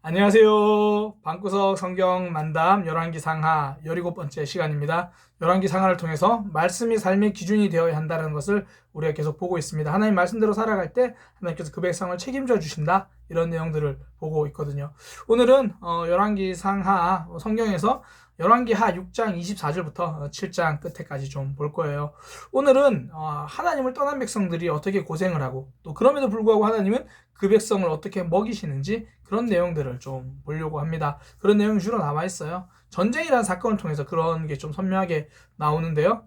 안녕하세요. 방구석 성경 만담 열왕기 상하 17번째 시간입니다. 열왕기 상하를 통해서 말씀이 삶의 기준이 되어야 한다는 것을 우리가 계속 보고 있습니다. 하나님 말씀대로 살아갈 때 하나님께서 그 백성을 책임져 주신다. 이런 내용들을 보고 있거든요. 오늘은 열왕기 상하 성경에서 열왕기 하 6장 24절부터 7장 끝에까지 좀 볼 거예요. 오늘은 하나님을 떠난 백성들이 어떻게 고생을 하고 또 그럼에도 불구하고 하나님은 그 백성을 어떻게 먹이시는지 그런 내용들을 좀 보려고 합니다. 그런 내용이 주로 나와 있어요. 전쟁이라는 사건을 통해서 그런 게 좀 선명하게 나오는데요.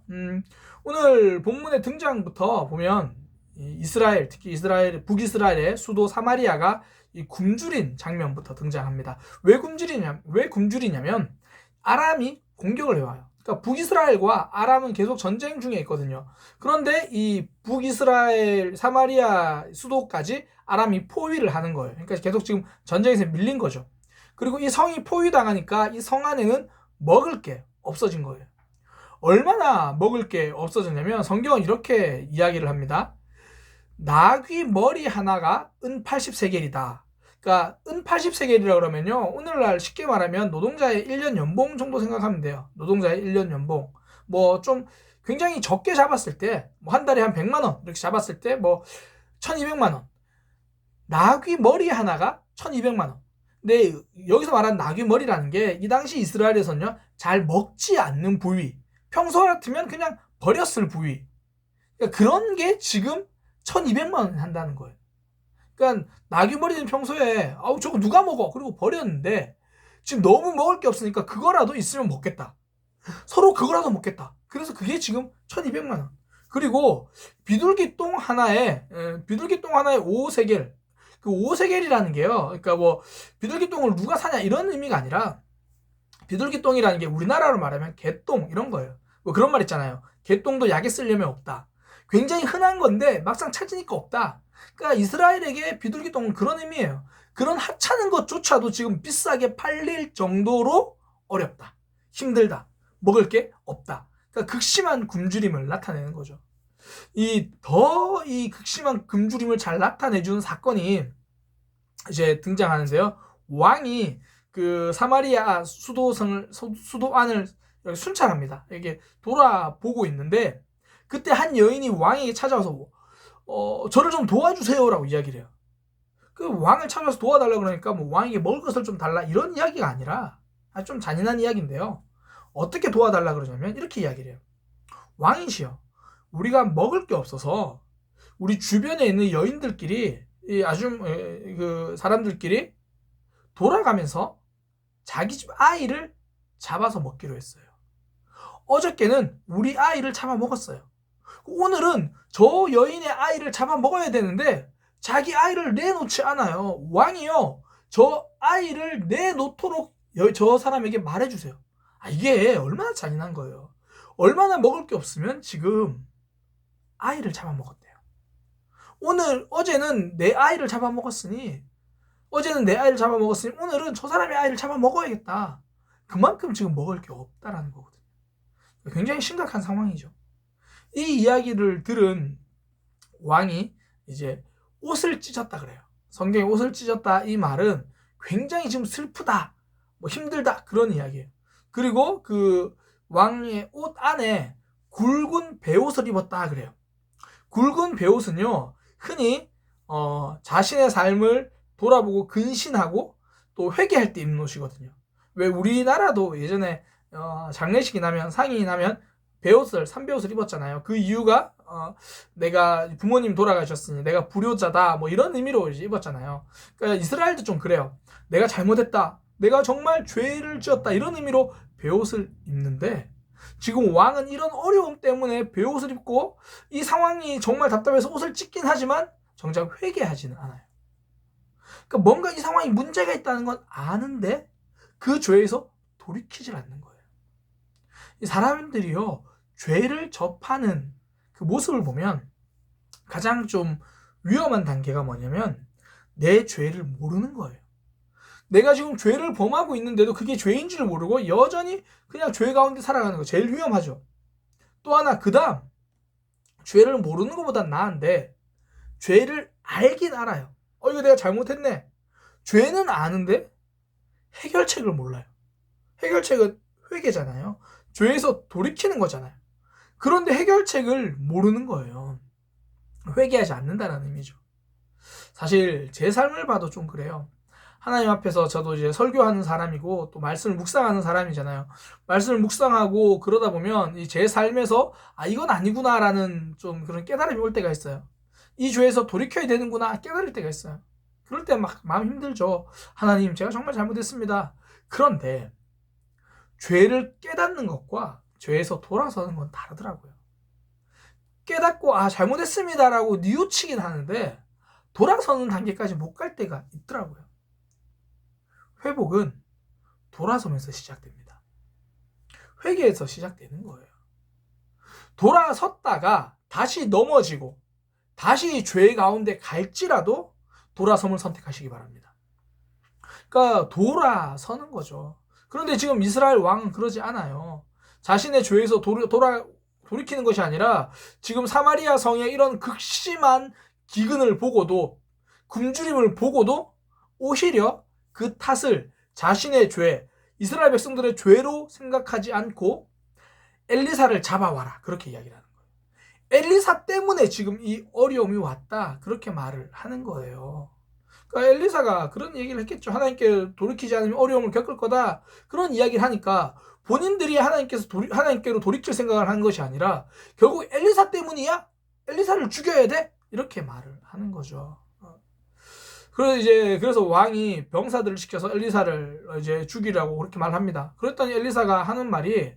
오늘 본문의 등장부터 보면 이스라엘, 특히 북이스라엘의 수도 사마리아가 이 굶주린 장면부터 등장합니다. 왜 굶주리냐면 아람이 공격을 해와요. 그러니까 북이스라엘과 아람은 계속 전쟁 중에 있거든요. 그런데 이 북이스라엘 사마리아 수도까지 아람이 포위를 하는 거예요. 그러니까 계속 지금 전쟁에서 밀린 거죠. 그리고 이 성이 포위당하니까 이 성 안에는 먹을 게 없어진 거예요. 얼마나 먹을 게 없어졌냐면 성경은 이렇게 이야기를 합니다. 나귀 머리 하나가 은 80세겔이다. 그러니까 은 80세겔이라고 그러면요, 오늘날 쉽게 말하면 노동자의 1년 연봉 정도 생각하면 돼요. 노동자의 1년 연봉. 뭐 좀 굉장히 적게 잡았을 때, 뭐 한 달에 한 100만 원 이렇게 잡았을 때 뭐 1200만 원. 나귀 머리 하나가 1200만 원. 근데 여기서 말하는 나귀 머리라는 게 이 당시 이스라엘에서는요, 잘 먹지 않는 부위. 평소 같으면 그냥 버렸을 부위. 그러니까 그런 게 지금 1200만 원 한다는 거예요. 그러니까 나귀 머리는 평소에 저거 누가 먹어? 그리고 버렸는데 지금 너무 먹을 게 없으니까 그거라도 있으면 먹겠다. 서로 그거라도 먹겠다. 그래서 그게 지금 1200만 원. 그리고 비둘기똥 하나에 5세겔. 그 5세겔이라는 게요. 그러니까 뭐 비둘기똥을 누가 사냐 이런 의미가 아니라 비둘기똥이라는 게 우리나라로 말하면 개똥 이런 거예요. 뭐 그런 말 있잖아요. 개똥도 약에 쓰려면 없다. 굉장히 흔한 건데 막상 찾으니까 없다. 그러니까 이스라엘에게 비둘기똥은 그런 의미예요. 그런 하찮은 것조차도 지금 비싸게 팔릴 정도로 어렵다. 힘들다. 먹을 게 없다. 그러니까 극심한 굶주림을 나타내는 거죠. 이 극심한 굶주림을 잘 나타내주는 사건이 이제 등장하는데요. 왕이 그 사마리아 수도 안을 순찰합니다. 이게 돌아보고 있는데 그때 한 여인이 왕에게 찾아와서 저를 좀 도와주세요라고 이야기를 해요. 그 왕을 찾아서 도와달라고 그러니까 뭐 왕에게 먹을 것을 좀 달라 이런 이야기가 아니라 좀 잔인한 이야기인데요. 어떻게 도와달라 그러냐면 이렇게 이야기를 해요. 왕이시여, 우리가 먹을 게 없어서 우리 주변에 있는 여인들끼리 그 사람들끼리 돌아가면서 자기 집 아이를 잡아서 먹기로 했어요. 어저께는 우리 아이를 잡아 먹었어요. 오늘은 저 여인의 아이를 잡아 먹어야 되는데 자기 아이를 내놓지 않아요. 왕이요, 저 아이를 내놓도록 저 사람에게 말해주세요. 이게 얼마나 잔인한 거예요. 얼마나 먹을 게 없으면 지금 아이를 잡아먹었대요. 어제는 내 아이를 잡아먹었으니 오늘은 저 사람의 아이를 잡아먹어야겠다. 그만큼 지금 먹을 게 없다라는 거거든요. 굉장히 심각한 상황이죠. 이 이야기를 들은 왕이 이제 옷을 찢었다 그래요. 성경에 옷을 찢었다 이 말은 굉장히 지금 슬프다, 뭐 힘들다 그런 이야기예요. 그리고 그 왕의 옷 안에 굵은 베옷을 입었다 그래요. 굵은 베옷은요, 흔히 자신의 삶을 돌아보고 근신하고 또 회개할 때 입는 옷이거든요. 왜 우리나라도 예전에 장례식이 나면 상이 나면 삼베옷을 입었잖아요. 그 이유가 내가 부모님 돌아가셨으니 내가 불효자다 뭐 이런 의미로 입었잖아요. 그러니까 이스라엘도 좀 그래요. 내가 잘못했다, 내가 정말 죄를 지었다 이런 의미로 베옷을 입는데 지금 왕은 이런 어려움 때문에 베옷을 입고 이 상황이 정말 답답해서 옷을 찢긴 하지만 정작 회개하지는 않아요. 그러니까 뭔가 이 상황이 문제가 있다는 건 아는데 그 죄에서 돌이키질 않는 거예요. 이 사람들이요, 죄를 접하는 그 모습을 보면 가장 좀 위험한 단계가 뭐냐면 내 죄를 모르는 거예요. 내가 지금 죄를 범하고 있는데도 그게 죄인 줄 모르고 여전히 그냥 죄 가운데 살아가는 거 제일 위험하죠. 또 하나, 그 다음, 죄를 모르는 것보단 나은데 죄를 알긴 알아요. 이거 내가 잘못했네. 죄는 아는데 해결책을 몰라요. 해결책은 회개잖아요. 죄에서 돌이키는 거잖아요. 그런데 해결책을 모르는 거예요. 회개하지 않는다는 의미죠. 사실 제 삶을 봐도 좀 그래요. 하나님 앞에서 저도 이제 설교하는 사람이고 또 말씀을 묵상하는 사람이잖아요. 말씀을 묵상하고 그러다 보면 제 삶에서 이건 아니구나라는 좀 그런 깨달음이 올 때가 있어요. 이 죄에서 돌이켜야 되는구나 깨달을 때가 있어요. 그럴 때 막 마음 힘들죠. 하나님 제가 정말 잘못했습니다. 그런데 죄를 깨닫는 것과 죄에서 돌아서는 건 다르더라고요. 깨닫고 잘못했습니다라고 뉘우치긴 하는데 돌아서는 단계까지 못 갈 때가 있더라고요. 회복은 돌아서면서 시작됩니다. 회개에서 시작되는 거예요. 돌아섰다가 다시 넘어지고 다시 죄 가운데 갈지라도 돌아섬을 선택하시기 바랍니다. 그러니까 돌아서는 거죠. 그런데 지금 이스라엘 왕은 그러지 않아요. 자신의 죄에서 돌이키는 것이 아니라 지금 사마리아 성의 이런 극심한 기근을 보고도 굶주림을 보고도 오히려 그 탓을 자신의 죄, 이스라엘 백성들의 죄로 생각하지 않고 엘리사를 잡아와라 그렇게 이야기를 하는 거예요. 엘리사 때문에 지금 이 어려움이 왔다 그렇게 말을 하는 거예요. 그러니까 엘리사가 그런 얘기를 했겠죠. 하나님께 돌이키지 않으면 어려움을 겪을 거다 그런 이야기를 하니까 본인들이 하나님께로 돌이킬 생각을 하는 것이 아니라 결국 엘리사 때문이야? 엘리사를 죽여야 돼? 이렇게 말을 하는 거죠. 그래서 왕이 병사들을 시켜서 엘리사를 이제 죽이라고 그렇게 말합니다. 그랬더니 엘리사가 하는 말이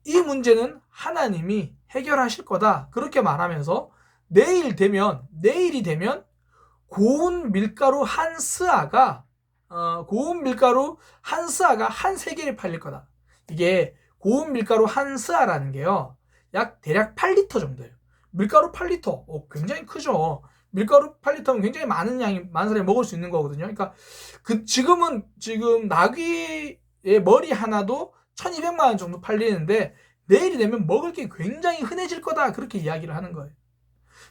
이 문제는 하나님이 해결하실 거다 그렇게 말하면서 내일이 되면 고운 밀가루 한 스아가 한 세겔에 팔릴 거다. 이게 고운 밀가루 한 스아라는 게요. 대략 8리터 정도예요. 밀가루 8리터. 굉장히 크죠. 밀가루 8리터면 굉장히 많은 사람이 먹을 수 있는 거거든요. 그러니까 지금 나귀의 머리 하나도 1200만 원 정도 팔리는데 내일이 되면 먹을 게 굉장히 흔해질 거다. 그렇게 이야기를 하는 거예요.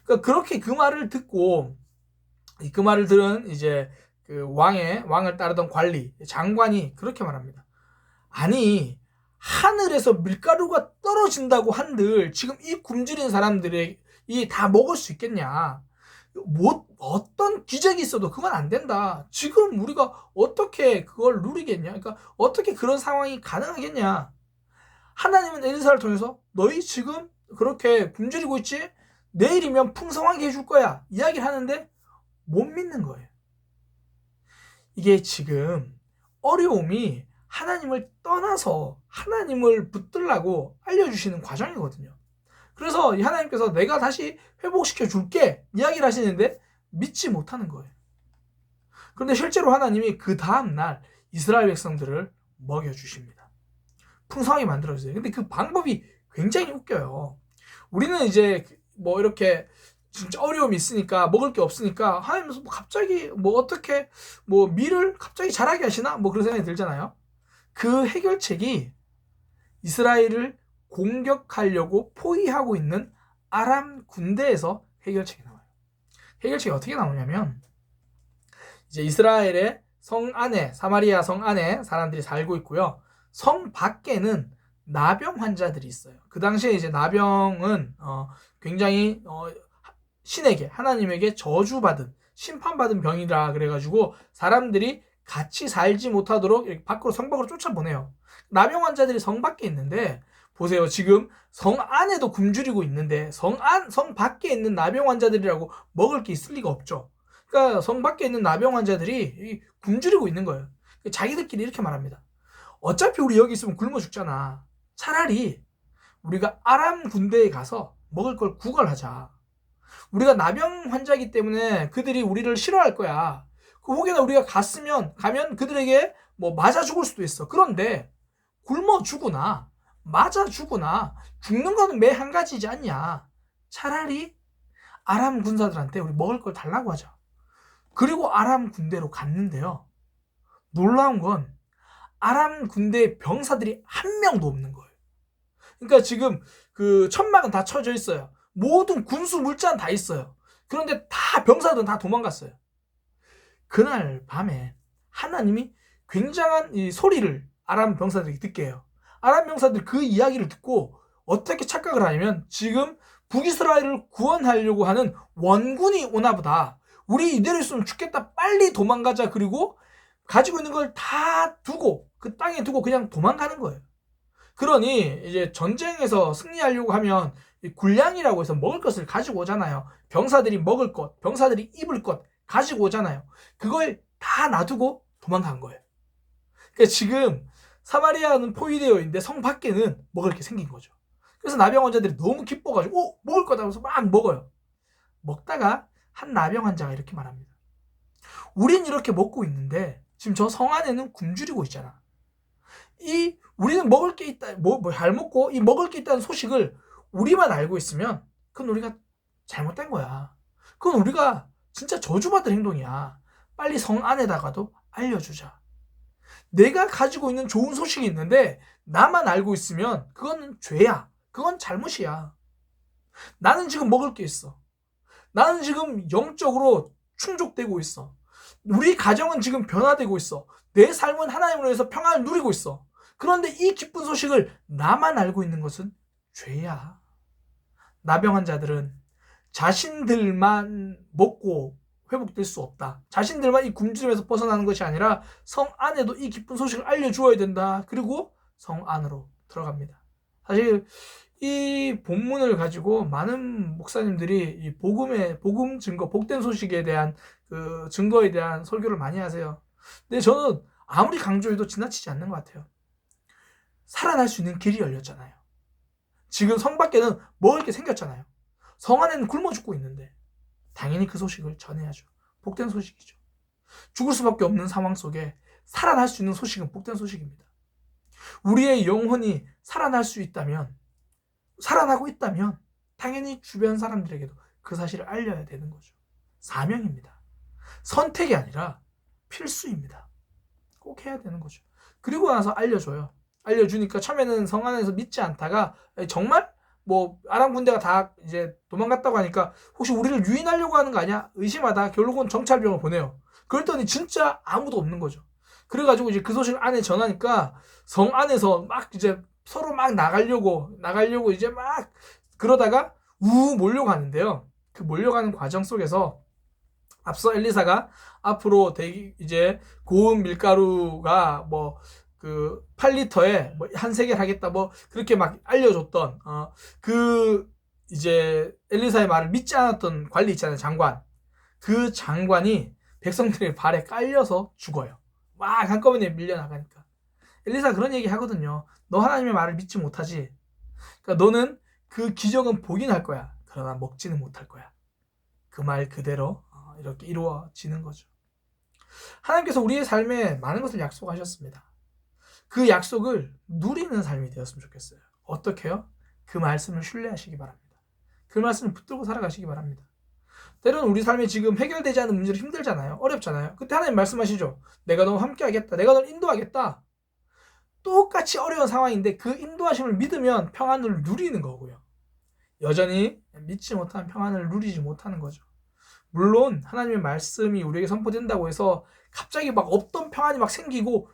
그러니까 그렇게 그 말을 듣고 그 말을 들은 이제 그 왕을 따르던 관리, 장관이 그렇게 말합니다. 아니, 하늘에서 밀가루가 떨어진다고 한들 지금 이 굶주린 사람들이 다 먹을 수 있겠냐? 어떤 기적이 있어도 그건 안 된다. 지금 우리가 어떻게 그걸 누리겠냐? 그러니까 어떻게 그런 상황이 가능하겠냐? 하나님은 엘리사를 통해서 너희 지금 그렇게 굶주리고 있지? 내일이면 풍성하게 해줄 거야. 이야기를 하는데 못 믿는 거예요. 이게 지금 어려움이 하나님을 떠나서 하나님을 붙들라고 알려주시는 과정이거든요. 그래서 하나님께서 내가 다시 회복시켜 줄게 이야기를 하시는데 믿지 못하는 거예요. 그런데 실제로 하나님이 그 다음날 이스라엘 백성들을 먹여주십니다. 풍성하게 만들어주세요. 근데 그 방법이 굉장히 웃겨요. 우리는 이제 이렇게 진짜 어려움이 있으니까 먹을 게 없으니까 하나님께서 갑자기 어떻게 밀을 갑자기 자라게 하시나 그런 생각이 들잖아요. 그 해결책이 이스라엘을 공격하려고 포위하고 있는 아람 군대에서 해결책이 나와요. 해결책이 어떻게 나오냐면 이제 이스라엘의 성 안에 사마리아 성 안에 사람들이 살고 있고요. 성 밖에는 나병 환자들이 있어요. 그 당시에 이제 나병은 굉장히 신에게 하나님에게 저주받은 심판받은 병이라 그래가지고 사람들이 같이 살지 못하도록 밖으로 성 밖으로 쫓아보내요. 나병 환자들이 성 밖에 있는데 보세요. 지금 성 안에도 굶주리고 있는데 성 밖에 있는 나병 환자들이라고 먹을 게 있을 리가 없죠. 그러니까 성 밖에 있는 나병 환자들이 굶주리고 있는 거예요. 자기들끼리 이렇게 말합니다. 어차피 우리 여기 있으면 굶어 죽잖아. 차라리 우리가 아람 군대에 가서 먹을 걸 구걸하자. 우리가 나병 환자이기 때문에 그들이 우리를 싫어할 거야. 혹여나 우리가 가면 그들에게 맞아 죽을 수도 있어. 그런데 굶어 죽으나 맞아 죽으나 죽는 거는 매 한 가지지 않냐. 차라리 아람 군사들한테 우리 먹을 걸 달라고 하자. 그리고 아람 군대로 갔는데요. 놀라운 건 아람 군대 병사들이 한 명도 없는 거예요. 그러니까 지금 그 천막은 다 쳐져 있어요. 모든 군수 물자는 다 있어요. 그런데 병사들은 다 도망갔어요. 그날 밤에 하나님이 굉장한 이 소리를 아람 병사들이 듣게 해요. 아람 병사들이 그 이야기를 듣고 어떻게 착각을 하냐면 지금 북이스라엘을 구원하려고 하는 원군이 오나 보다. 우리 이대로 있으면 죽겠다. 빨리 도망가자. 그리고 가지고 있는 걸 다 두고 그 땅에 두고 그냥 도망가는 거예요. 그러니 이제 전쟁에서 승리하려고 하면 군량이라고 해서 먹을 것을 가지고 오잖아요. 병사들이 먹을 것, 병사들이 입을 것 가지고 오잖아요. 그걸 다 놔두고 도망간 거예요. 그러니까 지금 사마리아는 포위되어 있는데 성 밖에는 먹을 게 생긴 거죠. 그래서 나병 환자들이 너무 기뻐가지고 먹을 거다 하면서 막 먹어요. 먹다가 한 나병 환자가 이렇게 말합니다. 우린 이렇게 먹고 있는데 지금 저 성 안에는 굶주리고 있잖아. 우리는 먹을 게 있다, 잘 먹고 이 먹을 게 있다는 소식을 우리만 알고 있으면 그건 우리가 잘못된 거야. 그건 우리가 진짜 저주받을 행동이야. 빨리 성 안에다가도 알려주자. 내가 가지고 있는 좋은 소식이 있는데 나만 알고 있으면 그건 죄야. 그건 잘못이야. 나는 지금 먹을 게 있어. 나는 지금 영적으로 충족되고 있어. 우리 가정은 지금 변화되고 있어. 내 삶은 하나님으로 해서 평안을 누리고 있어. 그런데 이 기쁜 소식을 나만 알고 있는 것은 죄야. 나병 환자들은 자신들만 먹고 회복될 수 없다. 자신들만 이 굶주림에서 벗어나는 것이 아니라 성 안에도 이 기쁜 소식을 알려주어야 된다. 그리고 성 안으로 들어갑니다. 사실 이 본문을 가지고 많은 목사님들이 이 복음 증거, 복된 소식에 대한 그 증거에 대한 설교를 많이 하세요. 근데 저는 아무리 강조해도 지나치지 않는 것 같아요. 살아날 수 있는 길이 열렸잖아요. 지금 성 밖에는 먹을 게 생겼잖아요. 성 안에는 굶어 죽고 있는데 당연히 그 소식을 전해야죠. 복된 소식이죠. 죽을 수밖에 없는 상황 속에 살아날 수 있는 소식은 복된 소식입니다. 우리의 영혼이 살아날 수 있다면, 살아나고 있다면 당연히 주변 사람들에게도 그 사실을 알려야 되는 거죠. 사명입니다. 선택이 아니라 필수입니다. 꼭 해야 되는 거죠. 그리고 나서 알려줘요. 알려주니까 처음에는 성 안에서 믿지 않다가 정말 아람 군대가 다 이제 도망갔다고 하니까 혹시 우리를 유인하려고 하는 거 아니야? 의심하다 결국은 정찰병을 보내요. 그랬더니 진짜 아무도 없는 거죠. 그래가지고 이제 그 소식을 안에 전하니까 성 안에서 막 이제 서로 막 나가려고 이제 막 그러다가 몰려가는데요. 그 몰려가는 과정 속에서 앞서 엘리사가 앞으로 이제 고운 밀가루가 그 8리터에 한 세겔 하겠다 그렇게 막 알려줬던 그 이제 엘리사의 말을 믿지 않았던 관리 있잖아요. 장관. 그 장관이 백성들의 발에 깔려서 죽어요. 막 한꺼번에 밀려나가니까. 엘리사 그런 얘기 하거든요. 너 하나님의 말을 믿지 못하지. 그러니까 너는 그 기적은 보긴 할 거야. 그러나 먹지는 못할 거야. 그 말 그대로 이렇게 이루어지는 거죠. 하나님께서 우리의 삶에 많은 것을 약속하셨습니다. 그 약속을 누리는 삶이 되었으면 좋겠어요. 어떻게요? 그 말씀을 신뢰하시기 바랍니다. 그 말씀을 붙들고 살아가시기 바랍니다. 때로는 우리 삶에 지금 해결되지 않은 문제로 힘들잖아요. 어렵잖아요. 그때 하나님 말씀하시죠. 내가 너와 함께 하겠다. 내가 널 인도하겠다. 똑같이 어려운 상황인데 그 인도하심을 믿으면 평안을 누리는 거고요. 여전히 믿지 못하는 평안을 누리지 못하는 거죠. 물론 하나님의 말씀이 우리에게 선포된다고 해서 갑자기 막 없던 평안이 막 생기고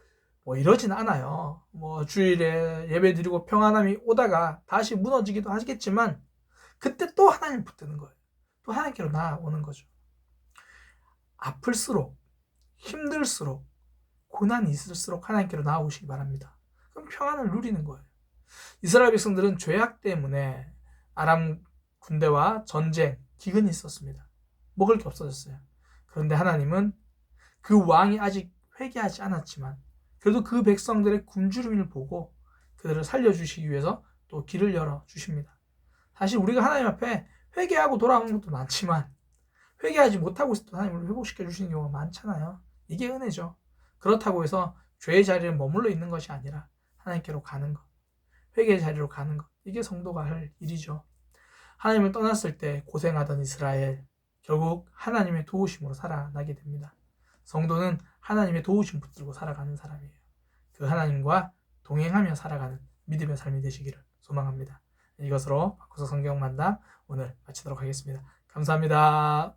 이러진 않아요. 주일에 예배 드리고 평안함이 오다가 다시 무너지기도 하겠지만 그때 또 하나님 붙드는 거예요. 또 하나님께로 나아오는 거죠. 아플수록 힘들수록 고난이 있을수록 하나님께로 나아오시기 바랍니다. 그럼 평안을 누리는 거예요. 이스라엘 백성들은 죄악 때문에 아람 군대와 전쟁, 기근이 있었습니다. 먹을 게 없어졌어요. 그런데 하나님은 그 왕이 아직 회개하지 않았지만 그래도 그 백성들의 굶주림을 보고 그들을 살려주시기 위해서 또 길을 열어주십니다. 사실 우리가 하나님 앞에 회개하고 돌아오는 것도 많지만 회개하지 못하고 있을 때 하나님을 회복시켜 주시는 경우가 많잖아요. 이게 은혜죠. 그렇다고 해서 죄의 자리에 머물러 있는 것이 아니라 하나님께로 가는 것, 회개의 자리로 가는 것, 이게 성도가 할 일이죠. 하나님을 떠났을 때 고생하던 이스라엘, 결국 하나님의 도우심으로 살아나게 됩니다. 성도는 하나님의 도우심 붙들고 살아가는 사람이에요. 그 하나님과 동행하며 살아가는 믿음의 삶이 되시기를 소망합니다. 이것으로 바꿔서 성경 만담 오늘 마치도록 하겠습니다. 감사합니다.